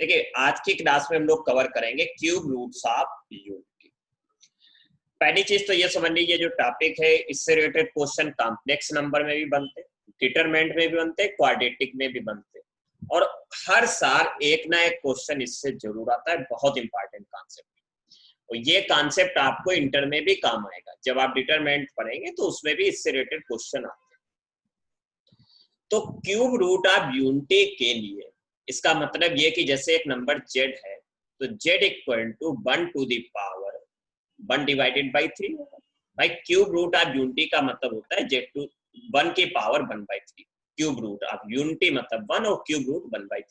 देखिए आज की क्लास में हम लोग कवर करेंगे क्यूब रूट्स ऑफ यूनिटी। पहली चीज तो ये समझ लीजिए जो टॉपिक है इससे रिलेटेड क्वेश्चन कॉम्प्लेक्स नंबर में भी बनते, डिटरमिनेंट में भी बनते, क्वाड्रेटिक में भी बनते और हर साल एक ना एक क्वेश्चन इससे जरूर आता है। बहुत इंपॉर्टेंट कॉन्सेप्ट और ये कॉन्सेप्ट आपको इंटर में भी काम आएगा। जब आप डिटरमिनेंट पढ़ेंगे तो उसमें भी इससे रिलेटेड क्वेश्चन आते हैं। तो क्यूब रूट ऑफ यूनिटी के लिए इसका मतलब ये कि जैसे एक नंबर z है तो z equal to 1 to the power 1 divided by 3 होगा। भाई क्यूब रूट ऑफ यूनिटी का मतलब होता है z टू 1 की power 1/3। Cube root of unity मतलब 1 और क्यूब रूट 1/3।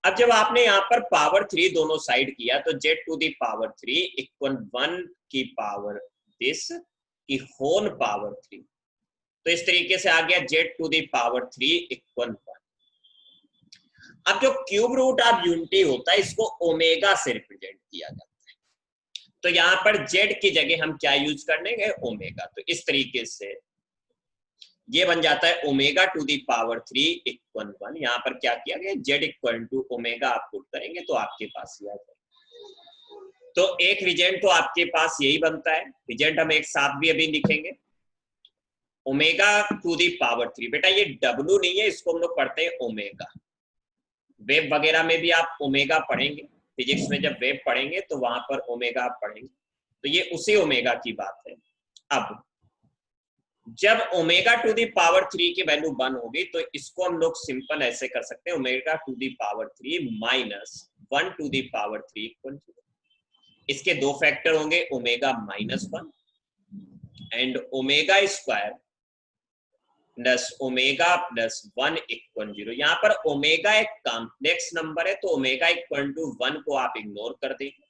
अब जब आपने यहाँ पर पावर 3 दोनों साइड किया तो z to the power 3 equal 1 की पावर दिस की होल पावर 3। तो इस तरीके से आ गया z to the power 3 equal 1। अब जो क्यूब रूट ऑफ यूनिटी होता है इसको ओमेगा से रिप्रेजेंट किया जाता है। तो यहाँ पर z की जगह हम क्या यूज कर लेंगे, ओमेगा। तो इस तरीके से ये बन जाता है omega to the power 3 equal 1। यहाँ पर क्या किया गया, z इक्वल टू ओमेगा आप पुट करेंगे तो आपके पास ये आ जाएगा। तो एक रिजेंट तो आपके पास यही बनता है। रिजेंट हम एक साथ भी अभी लिखेंगे, ओमेगा टू द पावर 3। बेटा ये w नहीं है, इसको हम लोग पढ़ते हैं ओमेगा। वेब वगैरह में भी आप ओमेगा पढ़ेंगे, फिजिक्स में जब वेब पढ़ेंगे तो वहां पर ओमेगा आप पढ़ेंगे। तो ये उसी ओमेगा की बात है। अब जब ओमेगा टू दी पावर 3 की वैल्यू 1 होगी तो इसको हम लोग सिंपल ऐसे कर सकते हैं, omega to the power 3 minus 1 to the power 3 equal 0। इसके दो फैक्टर होंगे, omega -1 and omega square plus omega plus 1 equal 0। यहाँ पर ओमेगा एक कॉम्प्लेक्स नंबर है तो ओमेगा इक्वल टू 1 को आप इग्नोर कर देंगे।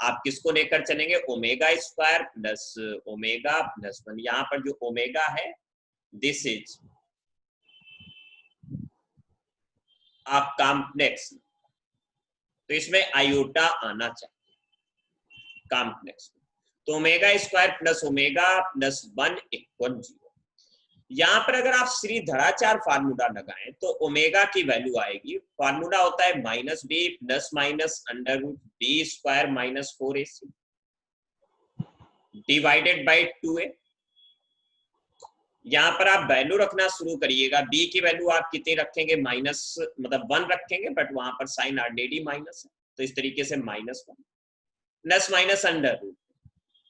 आप किसको लेकर चलेंगे, omega square plus omega plus 1। यहाँ पर जो ओमेगा है दिस इज अ कॉम्प्लेक्स, तो इसमें आयोटा आना चाहिए कॉम्प्लेक्स। तो omega square plus omega plus 1 equal 0। यहाँ पर अगर आप श्रीधराचार्य फार्मूला लगाएं तो ओमेगा की वैल्यू आएगी, फार्मूला होता है -b plus minus under root b square minus 4ac divided by 2a। यहाँ पर आप वैल्यू रखना शुरू करिएगा, b की वैल्यू आप कितनी रखेंगे, माइनस मतलब 1 रखेंगे, बट वहां पर साइन ऑलरेडी माइनस है तो इस तरीके से -1 प्लस माइनस अंडर रूट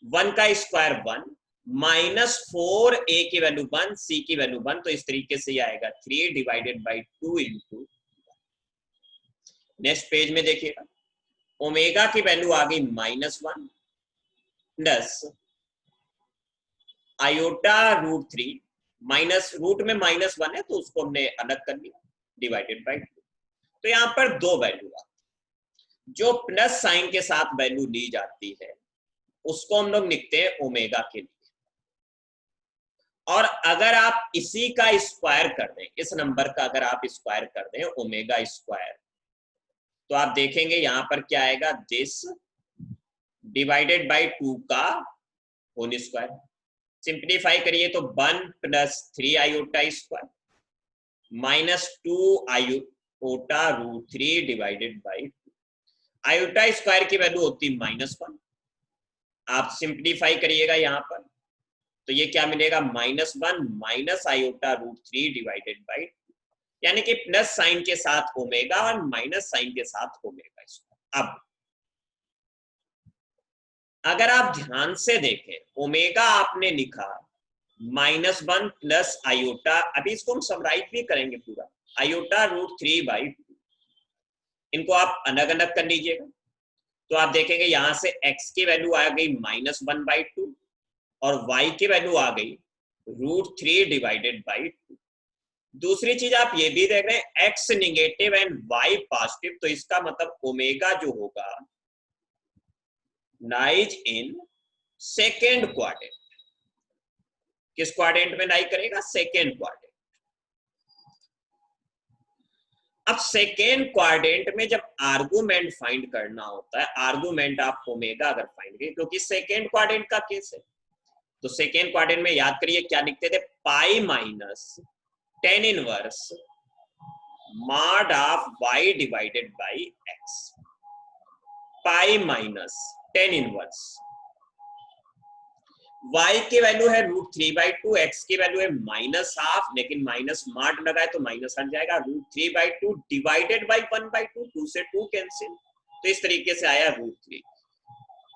1 का स्क्वायर 1 -4 a की वैल्यू 1 c की वैल्यू 1। तो इस तरीके से ये आएगा 3 divided by 2 into. Next page में देखिएगा, ओमेगा की वैल्यू आ गई -1 plus iota root 3 minus root में -1 है तो उसको हमने अलग कर लिया डिवाइडेड बाई 2। तो यहाँ पर दो वैल्यू आती है, जो प्लस साइन के साथ वैल्यू ली जाती है उसको हम लोग लिखते हैं ओमेगा के लिए। और अगर आप इसी का स्क्वायर कर दें, इस नंबर का अगर आप स्क्वायर कर दें ओमेगा स्क्वायर, तो आप देखेंगे यहां पर क्या आएगा, दिस डिवाइडेड बाई 2 का होल स्क्वायर। सिंप्लीफाई करिए तो 1 plus 3 iota square minus 2 iota root 3 divided by 2। Iota square की वैल्यू होती -1, आप सिंप्लीफाई करिएगा यहाँ पर तो ये क्या मिलेगा, -1 minus iota root 3 divided by 2, यानी कि प्लस साइन के साथ ओमेगा और माइनस साइन के साथ ओमेगा स्क्वायर। अब अगर आप ध्यान से देखें, ओमेगा आपने लिखा -1 प्लस आयोटा, अभी इसको हम समराइज भी करेंगे पूरा, आयोटा रूट 3 बाई 2। इनको आप अलग अलग कर लीजिएगा तो आप देखेंगे यहां से x की वैल्यू आ गई -1/2 और y की वैल्यू आ गई √3 डिवाइडेड बाई 2। दूसरी चीज आप ये भी देख रहे हैं, x negative and y positive, तो इसका मतलब ओमेगा जो होगा लाइज इन सेकेंड क्वाड्रेंट। किस क्वाड्रेंट में लाई करेगा, सेकेंड क्वाड्रेंट। अब सेकेंड क्वाड्रेंट में जब आर्गुमेंट फाइंड करना होता है, आर्गुमेंट आप ओमेगा अगर फाइंड करें, क्योंकि सेकेंड क्वाड्रेंट का केस है, तो सेकेंड क्वाड्रेंट में याद करिए क्या लिखते थे, pi minus 10 inverse mod of y divided by x, pi minus tan inverse. y की वैल्यू है √3/2, x की वैल्यू है -12, लेकिन माइनस मॉड लगा है तो माइनस हट जाएगा, √3/2 डिवाइडेड बाई 1/2, 2 से 2 कैंसिल, तो इस तरीके से आया √3।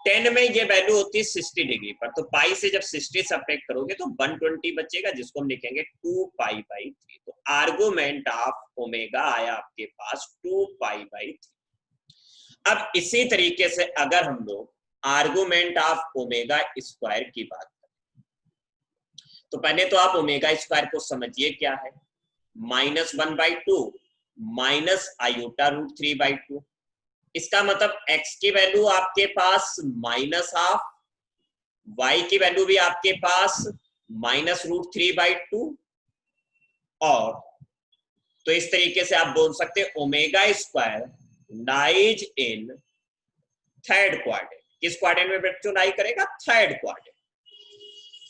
10 में ये वैल्यू होती है 60 डिग्री पर, तो पाई से जब 60 सब्ट्रैक्ट करोगे तो 120 बचेगा, जिसको हम लिखेंगे 2π/3। तो आर्गुमेंट ऑफ ओमेगा आया आपके पास 2π/3। अब इसी तरीके से अगर हम लोग आर्गुमेंट ऑफ ओमेगा स्क्वायर की बात करें, तो पहले तो आप ओमेगा स्क्वायर को समझिए क्या है, -1/2 माइनस आयोटा √3/2। इसका मतलब x की वैल्यू आपके पास -12, y की वैल्यू भी आपके पास -√3/2, और तो इस तरीके से आप बोल सकते हैं omega square lies in third quadrant. किस क्वाड्रेंट में बच्चों लाई करेगा? Third quadrant.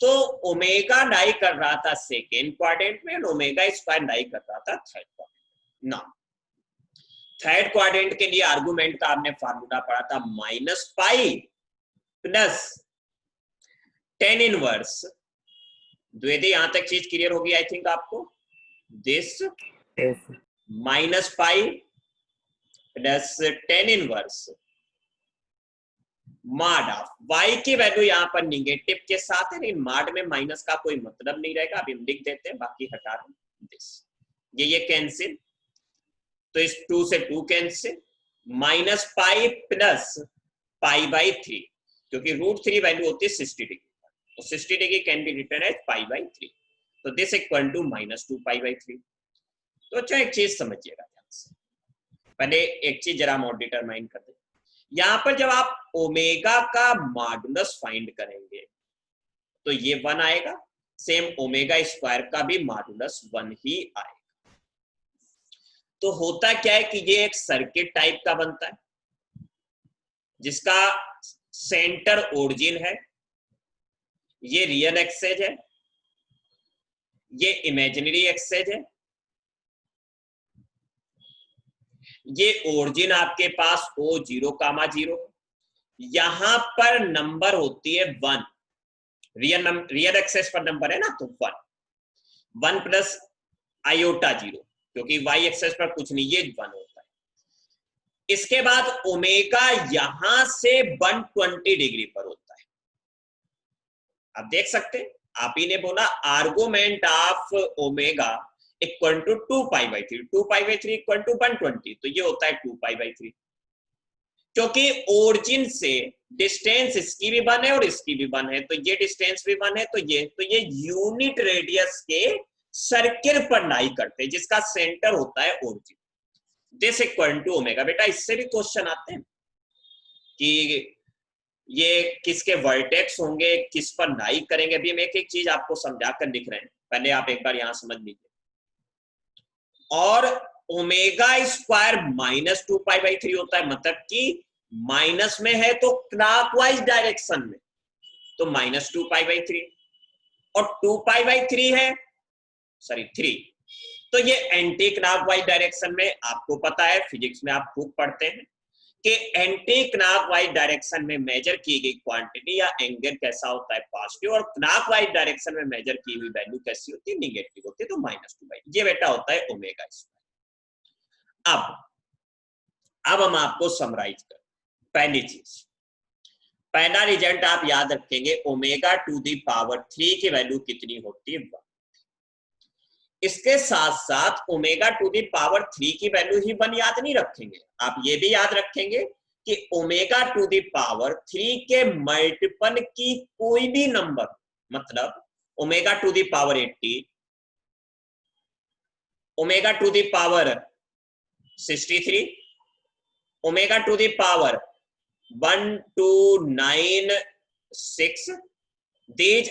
तो ओमेगा लाई कर रहा था सेकेंड क्वाड्रेंट में, ओमेगा स्क्वायर लाई कर रहा था थर्ड क्वाड्रेंट। ना थर्ड क्वाड्रेंट के लिए आर्गुमेंट का आपने फार्मूला पढ़ा था -π प्लस टेन इनवर्स। द्विवेदी, यहां तक चीज क्लियर होगी आई थिंक आपको? This -π plus ten inverse mod of y की वैल्यू यहाँ पर निगेटिव के साथ है, लेकिन मॉड में माइनस का कोई मतलब नहीं रहेगा, अभी हम लिख देते हैं, बाकी हटा दें दिस, ये कैंसिल, तो इस 2 से 2 कैंसिल, -π प्लस π/3, क्योंकि √3 वैल्यू होती है 60 डिग्री पर, तो 60 degree can be written as π/3, तो दिस इक्वल टू -2π/3। तो अच्छा एक चीज समझिएगा ध्यान से, पहले एक चीज जरा हम और डिटरमाइन कर दें। यहां पर जब आप ओमेगा का मॉडुलस फाइंड करेंगे तो ये 1 आएगा, सेम ओमेगा स्क्वायर का भी मॉडुलस 1 ही आएगा। तो होता क्या है कि ये एक सर्किट टाइप का बनता है जिसका सेंटर ओरिजिन है, ये रियल एक्सेस है, ये इमेजिनरी एक्सेस है, ये ओरिजिन आपके पास O0,0, यहां पर नंबर होती है 1, रियल एक्सेस पर नंबर है ना, तो 1 प्लस आयोटा 0, क्योंकि y एक्सेस पर कुछ नहीं, ये 1 होता है। इसके बाद ओमेगा यहां से 120 डिग्री पर होता है। आप देख सकते हैं, आप ही ने बोला argument of omega equal to 2π/3, 2π/3 equal to 120, तो ये होता है 2π/3, क्योंकि ओरिजिन से डिस्टेंस इसकी भी 1 है और इसकी भी 1 है, तो ये डिस्टेंस भी 1 है, तो ये यूनिट रेडियस के सर्किल पर लाई करते हैं जिसका सेंटर होता है origin, this equal to omega. बेटा इससे भी क्वेश्चन आते हैं कि ये किसके वर्टेक्स होंगे, किस पर लाई करेंगे, अभी हम एक एक चीज आपको समझाकर लिख रहे हैं, पहले आप एक बार यहां समझ लीजिए। और ओमेगा स्क्वायर -2π/3 होता है, मतलब कि माइनस में है तो क्लॉकवाइज डायरेक्शन में, तो -2π/3, और 2π/3 है, सॉरी 3, तो ये एंटी क्लॉकवाइज डायरेक्शन में। आपको पता है फिजिक्स में आप खूब पढ़ते हैं कि एंटी क्लॉकवाइज डायरेक्शन में मेजर की गई क्वांटिटी या एंगल कैसा होता है? पॉजिटिव, और क्लॉकवाइज डायरेक्शन में मेजर की हुई वैल्यू कैसी होती है? निगेटिव होती है, तो -2π, ये बेटा होता है ओमेगा स्क्वायर। अब हम आपको समराइज करें। पहली चीज, पहला रिजल्ट आप याद रखेंगे, ओमेगा टू दी पावर 3 की वैल्यू कितनी होती है? 1। इसके साथ साथ ओमेगा टू दी पावर 3 की वैल्यू ही 1 याद नहीं रखेंगे, आप ये भी याद रखेंगे कि ओमेगा टू दी पावर 3 के मल्टीपल की कोई भी नंबर, मतलब omega to the power 80, omega to the power 63, omega to the power 1296, these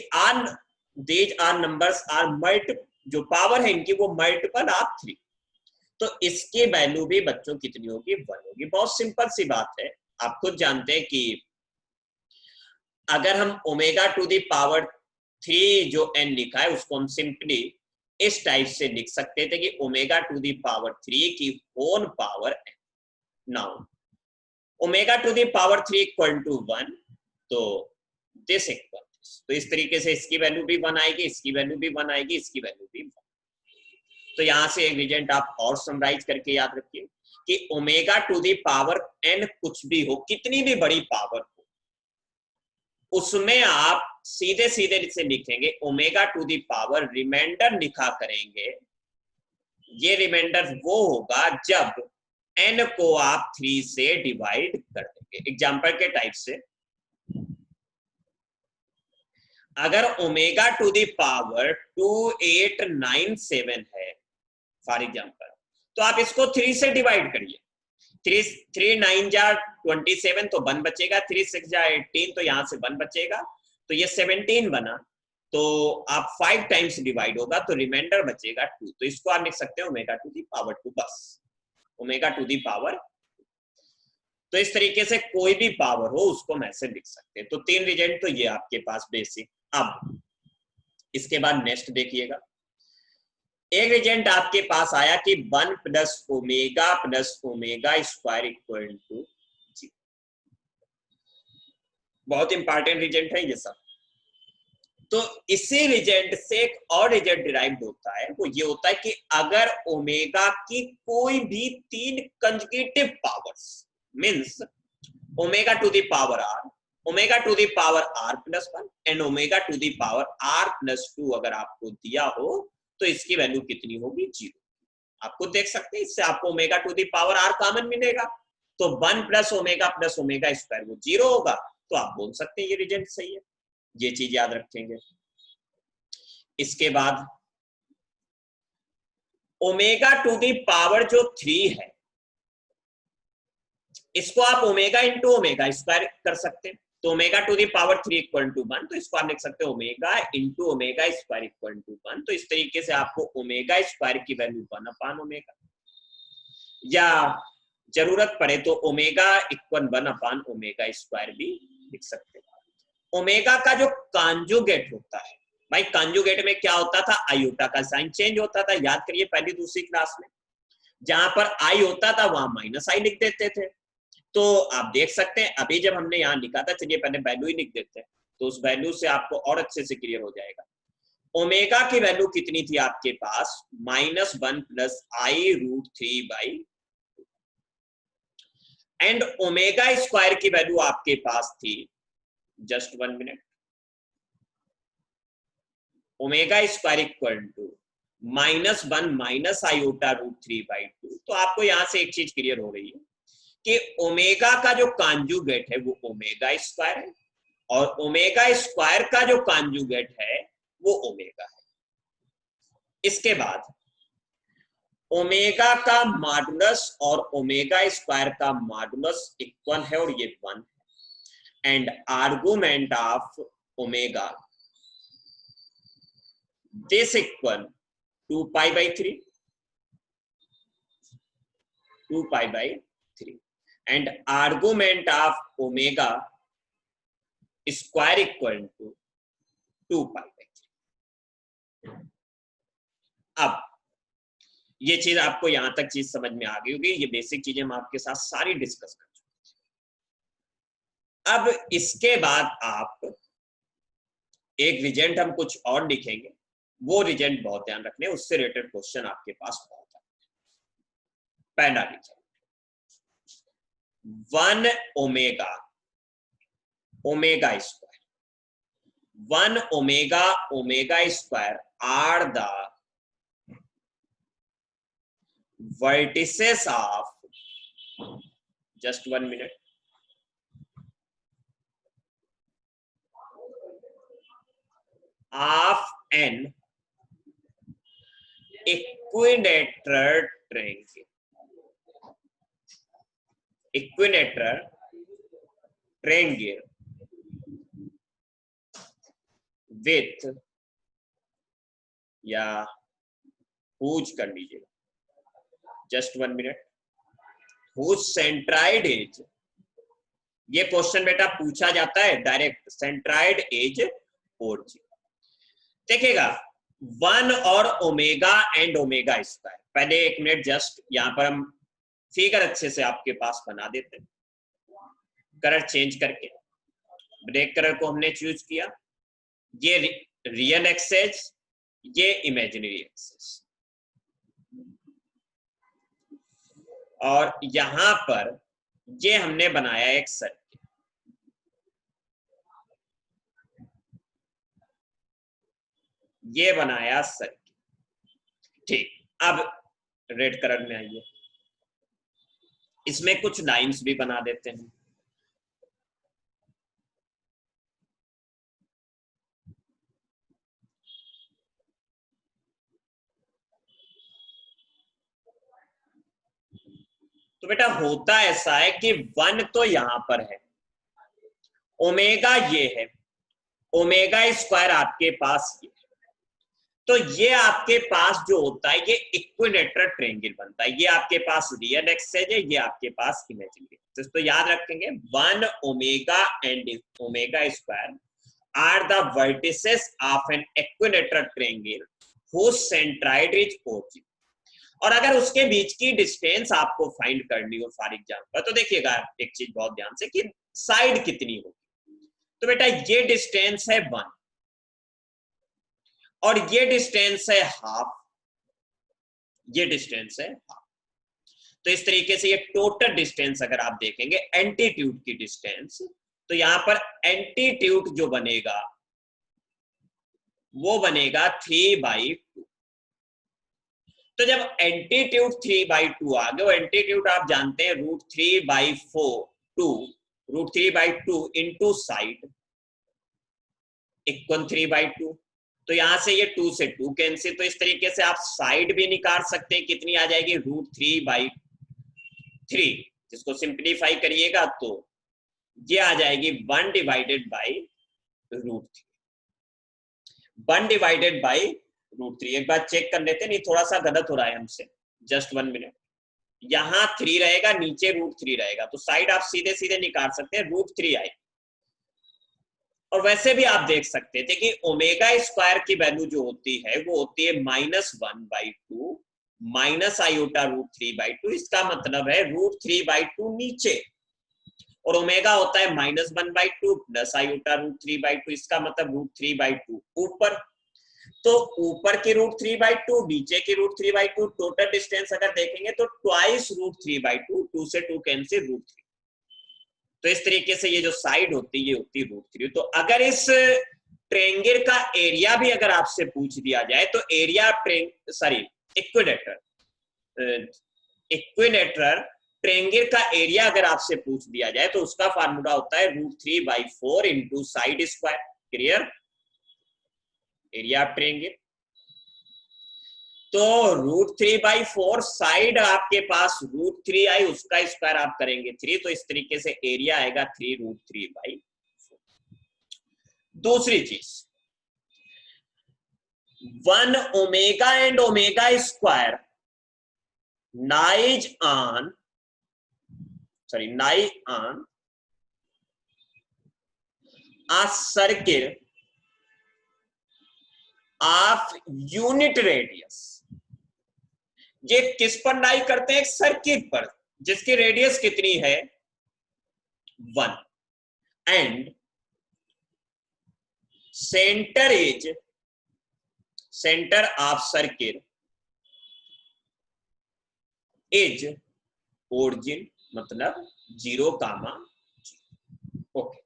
are numbers are multiple, जो पावर है इनकी वो मल्टीपल ऑफ 3, तो इसकी वैल्यू भी बच्चों कितनी होगी? 1 होगी। बहुत सिंपल सी बात है, आप खुद जानते हैं कि अगर हम ओमेगा टू दी पावर 3 जो n लिखा है उसको हम सिंपली इस टाइप से लिख सकते थे कि ओमेगा टू दी पावर 3 की whole power n। Now omega to the power 3 equal to 1, तो दिस इक्वल, तो इस तरीके से इसकी वैल्यू भी 1 आएगी, इसकी वैल्यू भी 1 आएगी, इसकी वैल्यू भी 1। तो यहां से एक रिजल्ट आप और समराइज करके याद रखिए कि omega to the power n कुछ भी हो, कितनी भी बड़ी पावर हो, उसमें आप सीधे सीधे इसे लिखेंगे omega to the power, reminder लिखा करेंगे। ये रिमाइंडर वो होगा जब n को आप 3 से डिवाइड कर देंगे। एग्जाम्पल के टाइप से, अगर ओमेगा टू दी पावर 2897 है फॉर एग्जाम्पल, तो आप इसको 3 से डिवाइड करिए। 3 9 जा 27 तो 1 बचेगा, 3 6 जा 18 तो यहां से 1 बचेगा, तो ये 17 बना। तो आप 5 टाइम्स डिवाइड होगा तो रिमाइंडर बचेगा 2। तो इसको आप लिख सकते हैं ओमेगा टू दी पावर 2, बस ओमेगा टू दी पावर। तो इस तरीके से कोई भी पावर हो उसको हम ऐसे लिख सकते हैं। तो 3 रिजल्ट तो ये आपके पास बेसिक। अब इसके बाद नेक्स्ट देखिएगा, एक रिजल्ट आपके पास आया कि 1 plus omega square equal to 0। बहुत इंपॉर्टेंट रिजल्ट है ये सब। तो इसी रिजल्ट से एक और रिजल्ट डिराइव होता है, वो ये होता है कि अगर ओमेगा की कोई भी 3 conjugative powers, means omega to the power r, omega to the power r plus 1 and omega to the power r plus 2 अगर आपको दिया हो तो इसकी वैल्यू कितनी होगी? 0। आपको देख सकते हैं, इससे आपको omega to the power r common मिलेगा, तो 1 प्लस ओमेगा स्क्वायर वो 0 होगा। तो आप बोल सकते हैं ये रिजल्ट सही है। ये चीज याद रखेंगे। इसके बाद ओमेगा टू दी पावर जो 3 है, इसको आप ओमेगा इंटू ओमेगा स्क्वायर कर सकते हैं। तो omega to the power 3 equal to 1, तो इसको आप लिख सकते हैं omega into omega square equal to 1। तो इस तरीके से आपको ओमेगा स्क्वायर की वैल्यू 1 अपान ओमेगा, या जरूरत पड़े तो omega equal 1 upon omega square भी लिख सकते हैं। ओमेगा का जो कॉन्जुगेट होता है, भाई कॉन्जुगेट में क्या होता था? आयोटा का साइन चेंज होता था। याद करिए पहली दूसरी क्लास में, जहां पर आई होता था वहां माइनस आई लिख देते थे। तो आप देख सकते हैं अभी जब हमने यहाँ लिखा था, चलिए पहले वैल्यू ही लिख देते हैं, तो उस वैल्यू से आपको और अच्छे से क्लियर हो जाएगा। ओमेगा की वैल्यू कितनी थी आपके पास? -1 plus I√3/, and omega square की वैल्यू आपके पास थी, just 1 minute, omega square equal to -1 minus I√3/2। तो आपको यहां से एक चीज क्लियर हो रही है कि ओमेगा का जो कॉन्जुगेट है वो ओमेगा स्क्वायर है, और ओमेगा स्क्वायर का जो कॉन्जुगेट है वो ओमेगा है। इसके बाद ओमेगा का मॉडुलस और ओमेगा स्क्वायर का मॉडुलस इक्वल है, और ये 1 है। And argument of omega this equal 2π/3, 2π/3, and argument of omega square equal to 2π/3। अब ये चीज आपको यहां तक चीज समझ में आ गई होगी। ये बेसिक चीजें हम आपके साथ सारी डिस्कस कर चुके हैं। अब इसके बाद आप एक रिजल्ट हम कुछ और लिखेंगे, वो रिजल्ट बहुत ध्यान रखने, उससे रिलेटेड क्वेश्चन आपके पास बहुत है। पहला result 1 omega square, 1 omega square are the vertices of, just 1 minute, of an equilateral triangle, with, या पूछ कर लीजिएगा, just 1 minute, whose centroid is, ये क्वेश्चन बेटा पूछा जाता है डायरेक्ट, सेंट्राइड एज origin। देखिएगा 1 और ओमेगा एंड ओमेगा स्क्वायर। पहले एक मिनट जस्ट यहां पर हम फिगर अच्छे से आपके पास बना देते हैं, कलर चेंज करके। ब्लैक कलर को हमने चूज किया, ये रियल एक्सेस, ये इमेजिनरी एक्सेस, और यहां पर ये हमने बनाया एक सर्किल। ये बनाया सर्किल। ठीक, अब रेड कलर में आइए, इसमें कुछ लाइंस भी बना देते हैं। तो बेटा होता ऐसा है कि 1 तो यहां पर है, ओमेगा ये है, ओमेगा स्क्वायर आपके पास ये, तो ये आपके पास जो होता है ये इक्विलेटरल ट्रायंगल बनता है। ये आपके पास रियल एक्सेस है, ये आपके पास इमेजिनरी एक्सेस। तो याद रखेंगे 1 omega and omega square are the vertices of an equilateral triangle whose centroid is origin। और अगर उसके बीच की डिस्टेंस आपको फाइंड करनी हो फॉर एग्जांपल, तो देखिएगा एक चीज बहुत ध्यान से कि साइड कितनी होगी। तो बेटा ये डिस्टेंस है 1 और ये डिस्टेंस है हाफ, ये डिस्टेंस है हाफ। तो इस तरीके से ये टोटल डिस्टेंस अगर आप देखेंगे एंटीट्यूड की डिस्टेंस, तो यहां पर एंटीट्यूड जो बनेगा वो बनेगा 3/2। तो जब एंटीट्यूड 3/2 आ गया, एंटीट्यूड आप जानते हैं √3/2 इंटू साइड इक्वल 3/2। तो यहां से ये 2 से 2 कैंसिल, तो इस तरीके से आप साइड भी निकाल सकते हैं, कितनी आ जाएगी √3/3। जिसको सिंप्लीफाई करिएगा तो ये आ जाएगी 1/√3। 1/√3। एक बार चेक कर लेते हैं, नहीं थोड़ा सा गलत हो रहा है हमसे, जस्ट 1 मिनट। यहां 3 रहेगा, नीचे √3 रहेगा, तो साइड आप सीधे सीधे निकाल सकते हैं, √3 आए। और वैसे भी आप देख सकते थे कि ओमेगा स्क्वायर की वैल्यू जो होती है वो होती है -1/2 माइनस आयोटा √3/2। इसका मतलब है √3/2 नीचे, और ओमेगा होता है -1/2 प्लस आयोटा √3/2। इसका मतलब √3/2 ऊपर। तो ऊपर की √3/2, नीचे की √3/2, टोटल डिस्टेंस अगर देखेंगे तो ट्वाइस √3/2, 2 से 2 कैंसिल √3। तो इस तरीके से ये जो साइड होती है ये होती है √3। तो अगर इस ट्रायंगल का एरिया भी अगर आपसे पूछ दिया जाए तो एरिया इक्विलेटरल ट्रायंगल का एरिया अगर आपसे पूछ दिया जाए तो उसका फार्मूला होता है √3/4 into side square. Clear? Area of triangle. तो √3/4 साइड आपके पास √3 आई, उसका स्क्वायर आप करेंगे 3, तो इस तरीके से एरिया आएगा 3√3/4। दूसरी चीज 1 omega and omega square noise on a circle of unit radius। ये किस पर लाई करते हैं? एक सर्किट पर जिसकी रेडियस कितनी है 1, and centre of circle is origin, मतलब 0, ओके।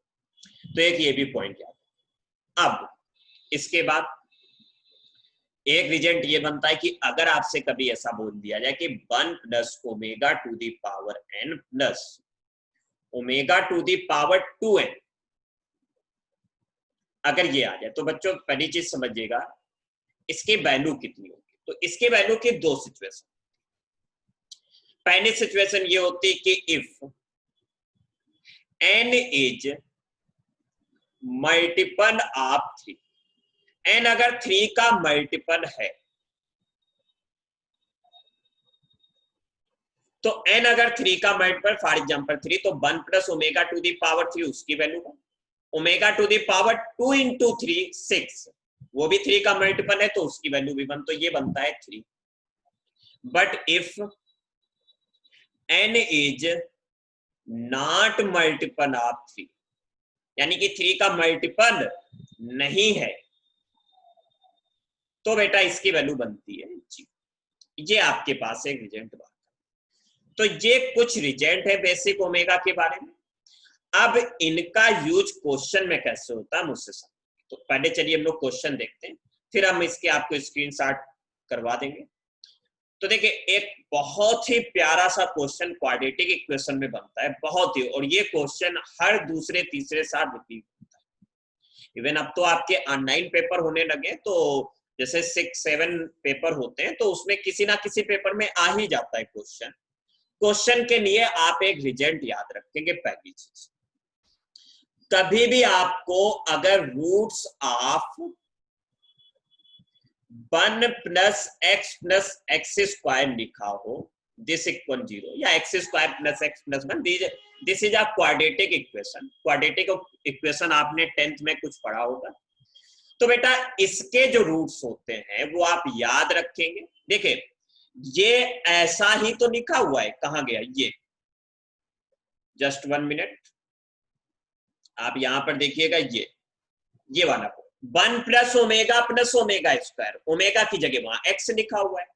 तो एक ये भी पॉइंट याद। अब इसके बाद एक रिजल्ट ये बनता है कि अगर आपसे कभी ऐसा बोल दिया जाए कि 1 + omega to the power n plus omega to the power 2n, अगर ये आ जाए तो बच्चों पहली चीज समझिएगा इसकी वैल्यू कितनी होगी। तो इसके वैल्यू की 2 सिचुएशन। पहली सिचुएशन ये होती है कि if n is multiple of 3, n अगर 3 का मल्टीपल है, तो n अगर 3 का मल्टीपल फॉर एग्जांपल 3, तो 1 + ओमेगा टू द पावर 3 उसकी वैल्यू है, ओमेगा टू द पावर 2 × 3 6, वो भी 3 का मल्टीपल है तो उसकी वैल्यू भी 1, तो ये बनता है 3। But if n is not multiple of 3, यानी कि 3 का मल्टीपल नहीं है, तो बेटा इसकी वैल्यू बनती है जी। ये आपके पास एक रिजल्ट बात। तो ये कुछ रिजल्ट है बेसिक ओमेगा के बारे में। अब इनका यूज क्वेश्चन में कैसे होता है मुझसे समझ। तो पहले चलिए हम लोग क्वेश्चन देखते हैं, फिर हम इसके आपको स्क्रीनशॉट करवा देंगे। तो देखिए एक बहुत ही प्यारा सा क्वेश्चन क्वाड्रेटिक इक्वेशन में बनता है, बहुत ही, और ये क्वेश्चन हर दूसरे तीसरे साल रिपीट होता है। इवन अब तो आपके ऑनलाइन पेपर होने लगे, तो जैसे 6-7 पेपर होते हैं तो उसमें किसी ना किसी पेपर में आ ही जाता है क्वेश्चन। क्वेश्चन के लिए आप एक रिजल्ट याद रखेंगे। पहली चीज, कभी भी आपको अगर roots of 1 plus x plus x square लिखा हो, दिस इक्वल 0, या x square plus x plus 1, this is a quadratic equation. Quadratic equation आपने 10th में कुछ पढ़ा होगा। तो बेटा इसके जो रूट्स होते हैं वो आप याद रखेंगे। देखिए ये ऐसा ही तो लिखा हुआ है, कहां गया ये, जस्ट 1 मिनट, आप यहां पर देखिएगा, ये वाला 1 प्लस ओमेगा स्क्वायर, ओमेगा की जगह वहां एक्स लिखा हुआ है,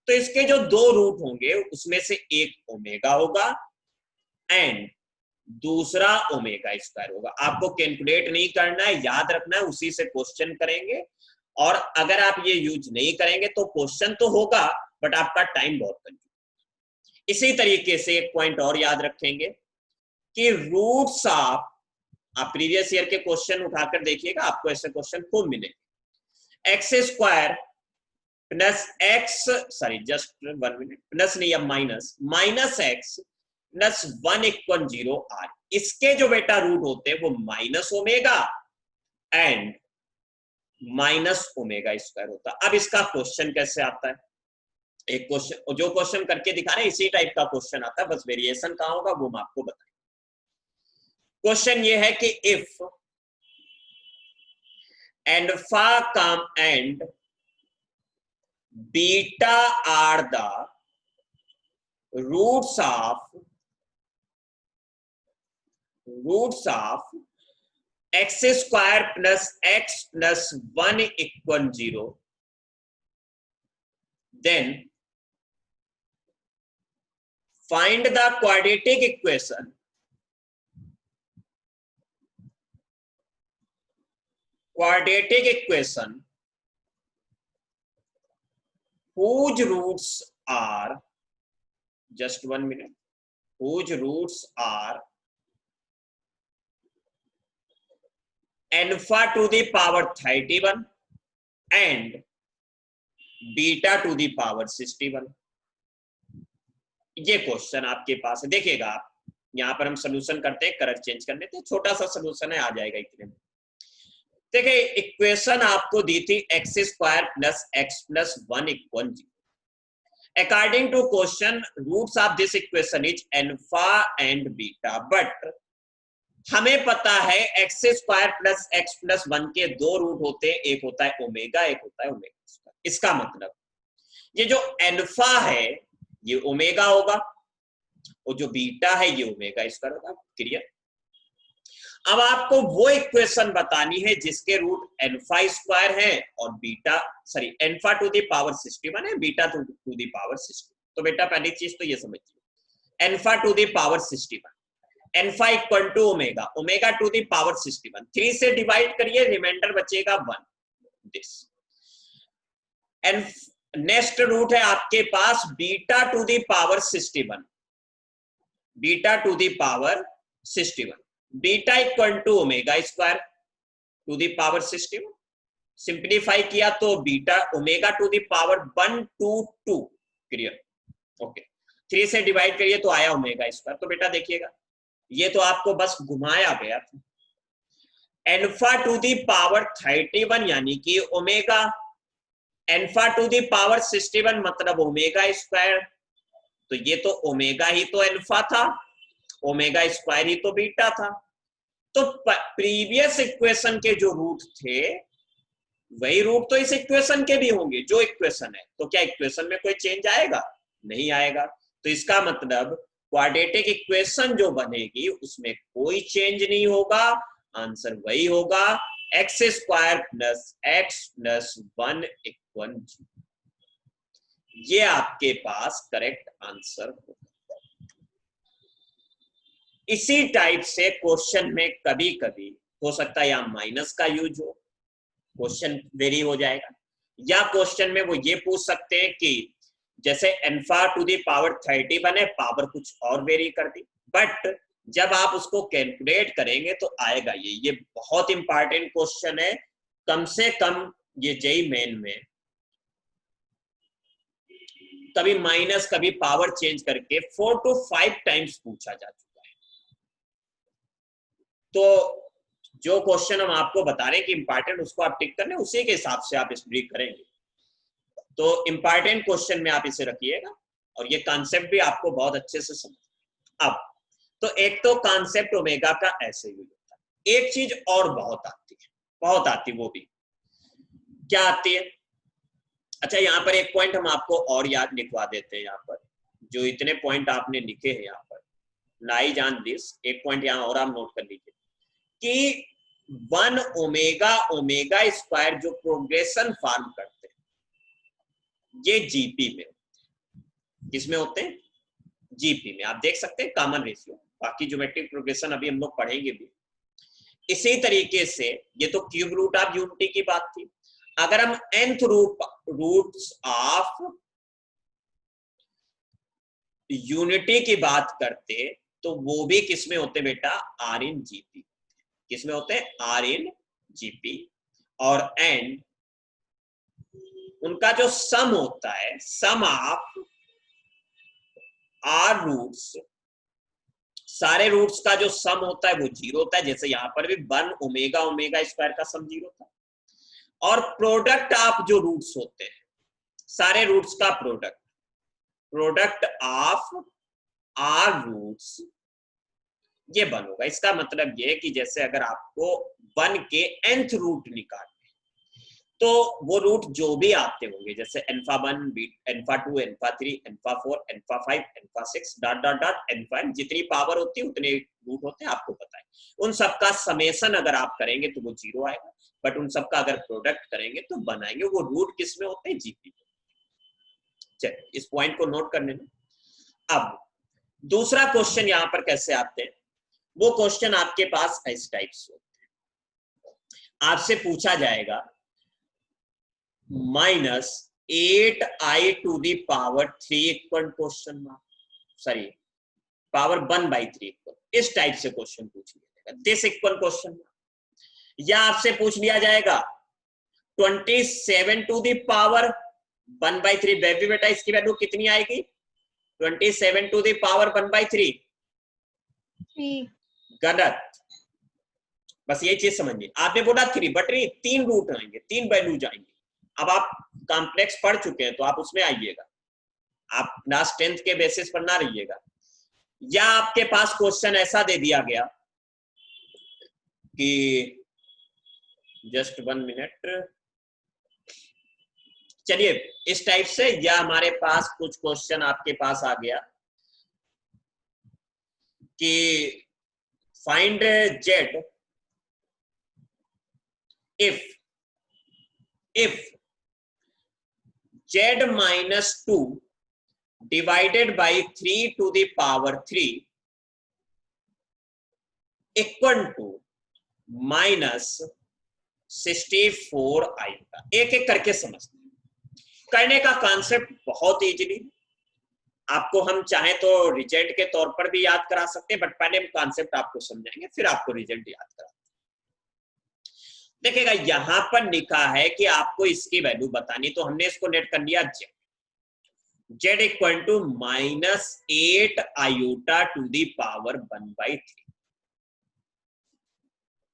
तो इसके जो 2 रूट होंगे उसमें से एक ओमेगा होगा एंड दूसरा ओमेगा स्क्वायर होगा। आपको कैलकुलेट नहीं करना है, याद रखना है, उसी से क्वेश्चन करेंगे। और अगर आप ये यूज नहीं करेंगे तो क्वेश्चन तो होगा बट आपका टाइम बहुत कंज्यूम। इसी तरीके से एक पॉइंट और याद रखेंगे कि रूट्स ऑफ, आप प्रीवियस ईयर के क्वेश्चन उठाकर देखिएगा, आपको ऐसे क्वेश्चन खूब मिलेंगे। X square plus x, sorry just 1 minute, plus नहीं, अब minus x plus 1 equal 0 are, इसके जो बेटा रूट होते हैं वो minus omega and minus omega square होता है। अब इसका क्वेश्चन कैसे आता है, एक क्वेश्चन जो क्वेश्चन करके दिखा रहे हैं इसी टाइप का क्वेश्चन आता है, बस वेरिएशन कहां होगा वो मैं आपको बताऊं। क्वेश्चन ये है कि if alpha come and beta are the roots of x square plus x plus 1 equal 0, then find the quadratic equation whose roots are, just 1 minute, whose roots are alpha to the power 31 and beta to the power 61। ये question आपके पास है, देखिएगा आप, यहां पर हम solution करते हैं, कलर चेंज कर लेते हैं, छोटा सा सोल्यूशन है, आ जाएगा इतने में। देखिए इक्वेशन आपको दी थी x square plus x plus 1 equal 0। According to question roots of this equation is alpha and beta, but हमें पता है x square plus x plus 1 के 2 रूट होते हैं, एक होता है ओमेगा, एक होता है ओमेगा स्क्वायर। इसका मतलब ये जो अल्फा है ये ओमेगा होगा और जो बीटा है ये ओमेगा स्क्वायर होगा। क्लियर? अब आपको वो इक्वेशन बतानी है जिसके रूट अल्फा स्क्वायर है और beta, sorry alpha to the power 61 है, बीटा टू द पावर 60। तो बेटा पहली चीज तो ये समझिए, alpha to the power 61, alpha equal to omega, omega to the power 61, 3 से डिवाइड करिए, रिमाइंडर बचेगा 1, दिस। नेक्स्ट रूट है आपके पास beta to the power 61, beta to the power 61, beta equal to omega square to the power 61। Simplify किया तो beta omega to the power 122। Clear? Okay, 3 से divide करिए तो आया ओमेगा स्क्वायर। तो बेटा देखिएगा ये तो आपको बस घुमाया गया था। अल्फा टू द पावर 31 यानी कि omega, alpha to the power 61 मतलब ओमेगा स्क्वायर, तो ये तो ओमेगा ही तो अल्फा था, ओमेगा स्क्वायर ही तो बीटा था। तो प्रीवियस इक्वेशन के जो रूट थे वही रूट तो इस इक्वेशन के भी होंगे जो इक्वेशन है, तो क्या इक्वेशन में कोई चेंज आएगा? नहीं आएगा। तो इसका मतलब क्वाड्रेटिक इक्वेशन जो बनेगी उसमें कोई चेंज नहीं होगा, आंसर वही होगा, x square plus x plus 1 equal 0। ये आपके पास करेक्ट आंसर होगा। इसी टाइप से क्वेश्चन में कभी कभी हो सकता है यहाँ माइनस का यूज हो, क्वेश्चन वेरी हो जाएगा, या क्वेश्चन में वो ये पूछ सकते हैं कि जैसे एल्फा टू द पावर 30 बने, पावर कुछ और वेरी कर दी, बट जब आप उसको कैलकुलेट करेंगे तो आएगा ये बहुत इंपॉर्टेंट क्वेश्चन है। कम से कम ये जेई मेन में कभी माइनस कभी पावर चेंज करके 4 to 5 टाइम्स पूछा जा चुका है। तो जो क्वेश्चन हम आपको बता रहे हैं कि इंपॉर्टेंट, उसको आप टिक करने, उसी के हिसाब से आप स्टडी करेंगे। तो इंपॉर्टेंट क्वेश्चन में आप इसे रखिएगा और ये कॉन्सेप्ट भी आपको बहुत अच्छे से समझ। अब तो एक तो कॉन्सेप्ट ओमेगा का ऐसे यूज होता है, एक चीज और बहुत आती है, बहुत आती, वो भी क्या आती है? अच्छा, यहाँ पर एक पॉइंट हम आपको और याद लिखवा देते हैं। यहाँ पर जो इतने पॉइंट आपने लिखे हैं, यहाँ पर लाई ऑन दिस, एक पॉइंट यहाँ और आप नोट कर लीजिए कि 1 ओमेगा ओमेगा स्क्वायर जो प्रोग्रेशन फॉर्म करते हैं ये जीपी में, किसमें होते हैं? जीपी में। आप देख सकते हैं कॉमन रेशियो, बाकी ज्योमेट्रिक प्रोग्रेशन अभी हम लोग पढ़ेंगे भी। इसी तरीके से ये तो क्यूब रूट ऑफ यूनिटी की बात थी। अगर हम nth रूट्स ऑफ यूनिटी की बात करते तो वो भी किसमें होते बेटा? Are in GP. किसमें होते हैं? Are in GP. और एंड उनका जो सम होता है, सम ऑफ आर रूट्स, सारे रूट्स का जो सम होता है वो 0 होता है। जैसे यहां पर भी 1 ओमेगा ओमेगा स्क्वायर का सम 0 था। और प्रोडक्ट ऑफ जो रूट्स होते हैं, सारे रूट्स का product, product of our roots, ये 1 होगा। इसका मतलब ये है कि जैसे अगर आपको 1 के nth रूट निकालने, तो वो रूट जो भी आते होंगे, जैसे alpha 1 alpha 2 alpha 3 alpha 4 alpha 5 alpha 6 dot dot dot alpha, जितनी पावर होती है उतने रूट होते हैं, आपको पता है। उन सबका समेशन अगर आप करेंगे तो वो 0 आएगा, बट उन सबका अगर प्रोडक्ट करेंगे तो बनाएंगे। वो रूट किस में होते हैं? जीपी में। चलिए इस पॉइंट को नोट करने में। अब दूसरा क्वेश्चन यहां पर कैसे आते हैं, वो क्वेश्चन आपके पास इस टाइप से होते हैं। आपसे पूछा जाएगा -8i to the power 3 equal question mark, sorry power 1/3 equal, इस टाइप से क्वेश्चन पूछ लिया जाएगा, दिस इक्वल क्वेश्चन मार्क। या आपसे पूछ लिया जाएगा 27 टू द पावर 1/3, बेबी बेटा इसकी वैल्यू कितनी आएगी? 27 टू द पावर 1/3। गलत, बस ये चीज समझिए। आपने बोला 3, बट नहीं, 3 रूट आएंगे, 3 वैल्यूज आएंगे। अब आप कॉम्प्लेक्स पढ़ चुके हैं तो आप उसमें आइएगा, आप क्लास 10th के बेसिस पर ना रहिएगा। या आपके पास क्वेश्चन ऐसा दे दिया गया कि जस्ट 1 मिनट, चलिए इस टाइप से, या हमारे पास कुछ क्वेश्चन आपके पास आ गया कि find Z if z minus 2 divided by 3 to the power 3 equal to -64 आएगा। एक एक करके समझते हैं। करने का कॉन्सेप्ट बहुत इजीली, आपको हम चाहे तो रिजल्ट के तौर पर भी याद करा सकते हैं, बट पहले हम कॉन्सेप्ट आपको समझाएंगे, फिर आपको रिजल्ट याद करा। देखिएगा यहां पर लिखा है कि आपको इसकी वैल्यू बतानी, तो हमने इसको नेट कर लिया z equal to -8 iota to the power 1/3।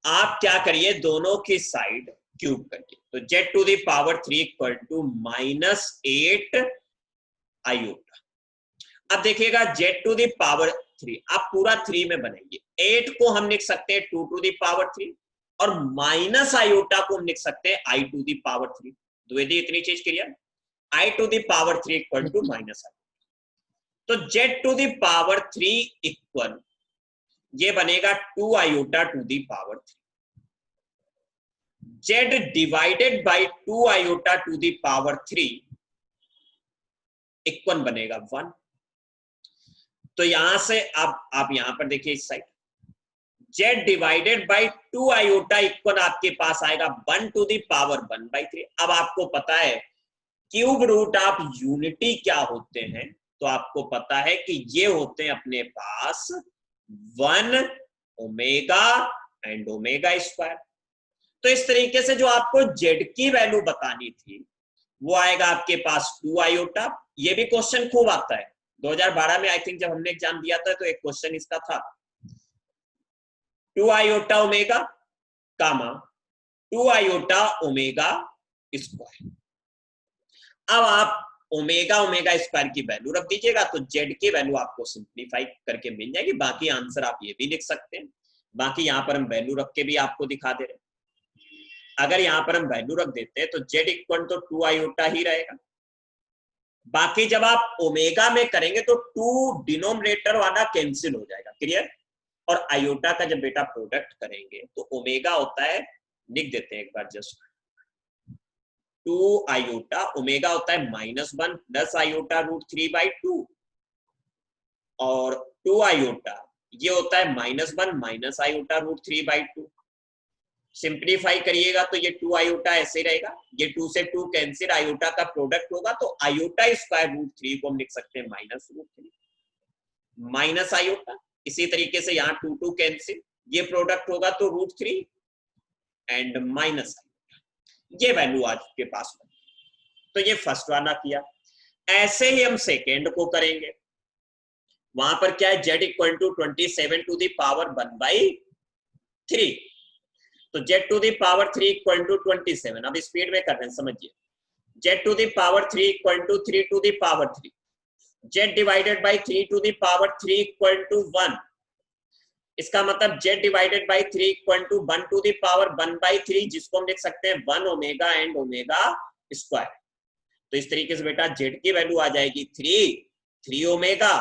आप क्या करिए, दोनों की साइड क्यूब करिए, तो z to the power 3 equal to -8 iota. अब देखिएगा z टू दी पावर 3, आप पूरा 3 में बनाइए। 8 को हम लिख सकते हैं 2 टू दी पावर 3, और माइनस आयोटा को हम लिख सकते हैं i to the power 3। Dwivedi इतनी चीज clear, i to the power 3 equal to minus i. तो Z to the power 3 equal ये बनेगा 2 iota to the power 3। Z divided by 2 iota to the power 3 equal बनेगा 1। तो यहां से अब आप यहां पर देखिए इस side Z divided by 2 iota equal आपके पास आएगा 1 टू दी पावर 1/3। अब आपको पता है क्यूब रूट ऑफ यूनिटी क्या होते हैं, तो आपको पता है कि ये होते हैं अपने पास 1 ओमेगा एंड ओमेगा स्क्वायर। तो इस तरीके से जो आपको जेड की वैल्यू बतानी थी वो आएगा आपके पास 2 आयोटा। ये भी क्वेश्चन खूब आता है 2012 में, आई थिंक जब हमने एग्जाम दिया था तो एक क्वेश्चन इसका था 2 आयोटा ओमेगा कामा 2 आयोटा ओमेगा स्क्वायर। अब आप ओमेगा ओमेगा स्क्वायर की वैल्यू रख दीजिएगा तो जेड की वैल्यू आपको सिंप्लीफाई करके मिल जाएगी। बाकी आंसर आप ये भी लिख सकते हैं, बाकी यहां पर हम वैल्यू रख के भी आपको दिखा दे रहे हैं। अगर यहां पर हम वैल्यू रख देते हैं तो जेड इक्वल तो 2 आयोटा ही रहेगा। बाकी जब आप ओमेगा में करेंगे तो 2 डिनोमिनेटर वाला कैंसिल हो जाएगा, क्लियर। और आयोटा का जब बेटा प्रोडक्ट करेंगे तो ओमेगा होता है, लिख देते हैं एक बार जस्ट 2 आयोटा, ओमेगा होता है -1 प्लस आयोटा √3/2 और 2 आयोटा ये होता है -1 माइनस आयोटा √3/2। सिंप्लीफाई करिएगा तो ये 2 आयोटा ऐसे रहेगा, ये 2 से 2 कैंसिल, आयोटा का प्रोडक्ट होगा तो आयोटा स्क्वायर √3 को हम लिख सकते हैं -√3 माइनस आयोटा। इसी तरीके से यहाँ 2 2 कैंसिल, ये प्रोडक्ट होगा तो √3 एंड माइनस आयोटा। ये वैल्यू आज के पास बनी। तो ये फर्स्ट वाला किया। ऐसे ही हम सेकेंड को करेंगे। वहां पर क्या है, Z equal to 27 to the power 1/3। तो Z to the power 3 equal to 27। अब स्पीड में कर रहे हैं, समझिए। Z to the power 3 equal to 3 to the power 3। Z divided by 3 to the power 3 equal to 1। इसका मतलब Z divided by 3 equal to 1 to the power 1/3, जिसको हम लिख सकते हैं 1 ओमेगा एंड ओमेगा स्क्वायर। तो इस तरीके से बेटा जेड की वैल्यू आ जाएगी 3 omega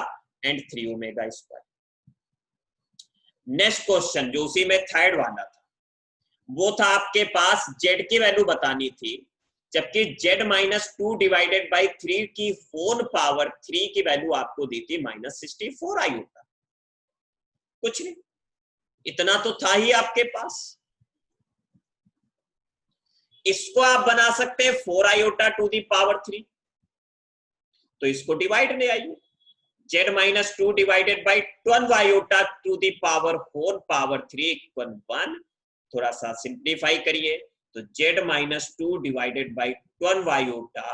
and 3 omega square. Next question जो उसी में थर्ड वाला था, वो था आपके पास जेड की वैल्यू बतानी थी, जबकि जेड -2 डिवाइडेड बाई 3 की होल पावर 3 की वैल्यू आपको दी थी -64 आयोटा। कुछ नहीं, इतना तो था ही आपके पास। इसको आप बना सकते हैं 4 आयोटा टू दी पावर 3। तो इसको डिवाइड ले आइए, Z -2 divided by 12 iota to the power whole power 3 equal 1। थोड़ा सा सिंप्लीफाई करिए तो Z -2 divided by 12 iota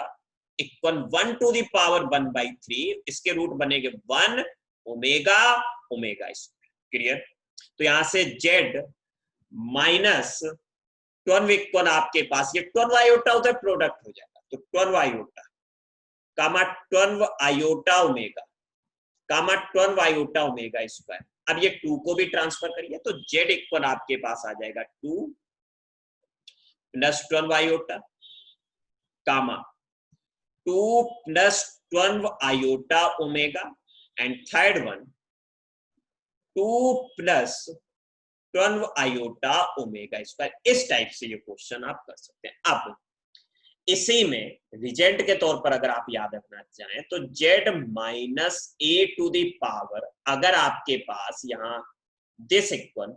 equal 1 to the power 1/3। इसके रूट बनेंगे 1 ओमेगा ओमेगा स्क्वायर, क्लियर। तो यहां से जेड -12 इक्वल आपके पास ये 12 आयोटा होता है, प्रोडक्ट हो जाएगा तो 12 आयोटा कामा 12 आयोटा ओमेगा कामा 12 आयोटा ओमेगा स्क्वायर। अब ये 2 को भी ट्रांसफर करिए तो जेड इक्वल आपके पास आ जाएगा 2 + 12 iota comma 2 + 12 iota omega and third one 2 + 12 iota omega square. इस टाइप से ये क्वेश्चन आप कर सकते हैं। अब इसी में रिजल्ट के तौर पर अगर आप याद रखना चाहें तो Z -a to the power, अगर आपके पास यहां दिस इक्वल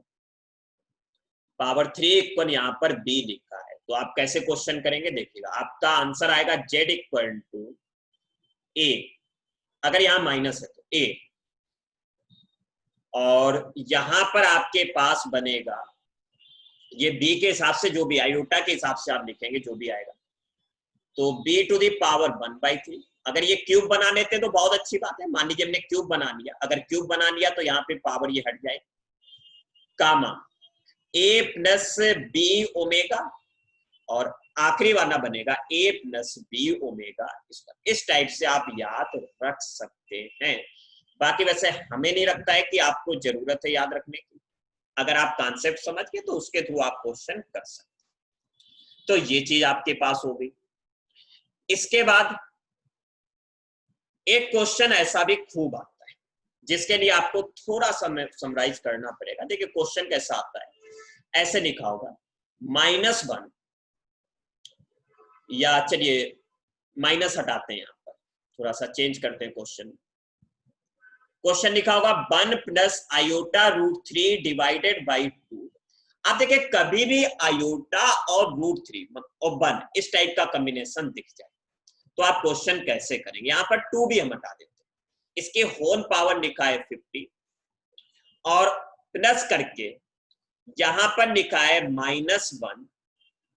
पावर 3 इक्वल यहां पर b लिखा है तो आप कैसे क्वेश्चन करेंगे, देखिएगा। आपका आंसर आएगा जेड इक्वल टू a, अगर यहां माइनस है तो a, और यहां पर आपके पास बनेगा ये b के हिसाब से, जो भी आयोटा के हिसाब से आप लिखेंगे जो भी आएगा, तो b टू दी पावर 1/3। अगर ये क्यूब बना लेते तो बहुत अच्छी बात है, मान लीजिए हमने क्यूब बना लिया। अगर क्यूब बना लिया तो यहाँ पे पावर ये हट जाए, कामा a + b ओमेगा, और आखिरी वाला बनेगा a + b ओमेगा। इस टाइप से आप याद रख सकते हैं। बाकी वैसे हमें नहीं लगता है कि आपको जरूरत है याद रखने की, अगर आप कॉन्सेप्ट समझ गए तो उसके थ्रू आप क्वेश्चन कर सकते। तो ये चीज आपके पास हो गई। इसके बाद एक क्वेश्चन ऐसा भी खूब आता है जिसके लिए आपको थोड़ा सा समराइज करना पड़ेगा। देखिए क्वेश्चन कैसा आता है, ऐसे लिखा होगा -1, या चलिए माइनस हटाते हैं, यहाँ पर थोड़ा सा चेंज करते हैं क्वेश्चन। क्वेश्चन लिखा होगा 1 + i√3 डिवाइडेड बाई 2। आप देखिए कभी भी आयोटा और √3 और 1 इस टाइप का कॉम्बिनेशन दिख जाए तो आप क्वेश्चन कैसे करेंगे। यहाँ पर 2 भी हम हटा देते हैं, इसके होल पावर लिखा है 50 और प्लस करके यहां पर लिखा है -1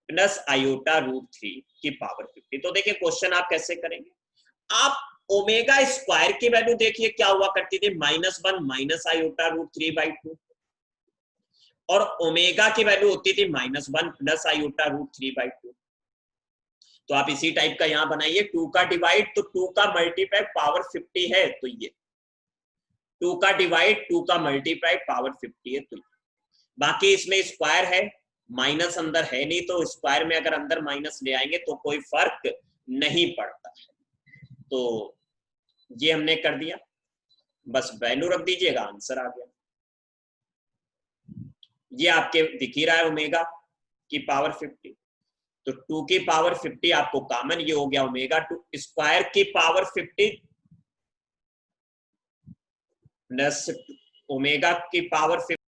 + i√3 की पावर 50। तो देखिए क्वेश्चन आप कैसे करेंगे। आप ओमेगा स्क्वायर की वैल्यू देखिए क्या हुआ करती थी, -1 - i√3/2, और ओमेगा की वैल्यू होती थी -1 + i√3/2। तो आप इसी टाइप का यहां बनाइए, 2 का डिवाइड तो 2 का मल्टीप्लाई पावर 50 है, तो ये 2 का डिवाइड 2 का मल्टीप्लाई पावर 50 है, तो ये बाकी इसमें स्क्वायर है, माइनस अंदर है नहीं, तो स्क्वायर में अगर अंदर माइनस ले आएंगे तो कोई फर्क नहीं पड़ता है। तो ये हमने कर दिया, बस वैल्यू रख दीजिएगा, आंसर आ गया। ये आपके दिख ही रहा है ओमेगा की पावर 50, तो 2 की पावर 50 आपको कॉमन, ये हो गया ओमेगा 2 स्क्वायर की पावर 50 प्लस ओमेगा की पावर 50